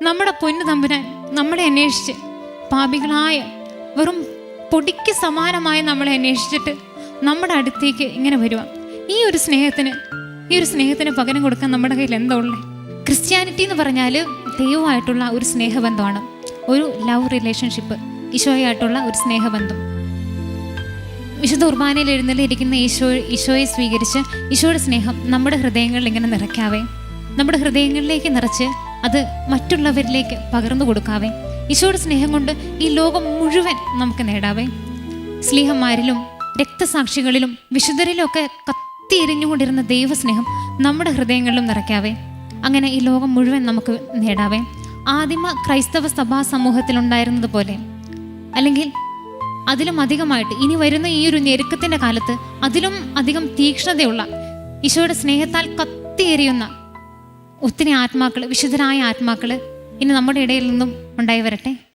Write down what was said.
നമ്മുടെ പൊന്നു തമ്പുരാൻ നമ്മളെ അന്വേഷിച്ച്, പാപികളായ വെറും പൊടിക്ക് സമാനമായ നമ്മളെ അന്വേഷിച്ചിട്ട് നമ്മുടെ അടുത്തേക്ക് ഇങ്ങനെ വരുക. ഈ ഒരു സ്നേഹത്തിന് പകരം കൊടുക്കാൻ നമ്മുടെ കയ്യിൽ എന്താ ഉള്ളത്? ക്രിസ്ത്യാനിറ്റി എന്ന് പറഞ്ഞാൽ ദൈവമായിട്ടുള്ള ഒരു സ്നേഹബന്ധമാണ്, ഒരു ലവ് റിലേഷൻഷിപ്പ്, ഈശോയായിട്ടുള്ള ഒരു സ്നേഹബന്ധം. വിശുദ്ധ കുർബാനയിൽ എഴുന്നള്ളിയിരിക്കുന്ന ഈശോയെ സ്വീകരിച്ച് ഈശോയുടെ സ്നേഹം നമ്മുടെ ഹൃദയങ്ങളിൽ ഇങ്ങനെ നിറയ്ക്കാവേ, നമ്മുടെ ഹൃദയങ്ങളിലേക്ക് നിറച്ച് അത് മറ്റുള്ളവരിലേക്ക് പകർന്നു കൊടുക്കാവേ. ഈശോയുടെ സ്നേഹം കൊണ്ട് ഈ ലോകം മുഴുവൻ നമുക്ക് നേടാവേ. സ്ലീഹന്മാരിലും രക്തസാക്ഷികളിലും വിശുദ്ധരിലും ഒക്കെ കത്തിയെരിഞ്ഞുകൊണ്ടിരുന്ന ദൈവസ്നേഹം നമ്മുടെ ഹൃദയങ്ങളിലും നിറയ്ക്കാവേ. അങ്ങനെ ഈ ലോകം മുഴുവൻ നമുക്ക് നേടാവേ. ആദിമ ക്രൈസ്തവ സഭാ സമൂഹത്തിലുണ്ടായിരുന്നത് പോലെ, അല്ലെങ്കിൽ അതിലും അധികമായിട്ട് ഇനി വരുന്ന ഈ ഒരു ഞെരുക്കത്തിൻ്റെ കാലത്ത് അതിലും അധികം തീക്ഷ്ണതയുള്ള ഈശോയുടെ സ്നേഹത്താൽ കത്തിയെരിയുന്ന ഒത്തിരി ആത്മാക്കൾ, വിശുദ്ധരായ ആത്മാക്കൾ ഇനി നമ്മുടെ ഇടയിൽ നിന്നും ഉണ്ടായി വരട്ടെ.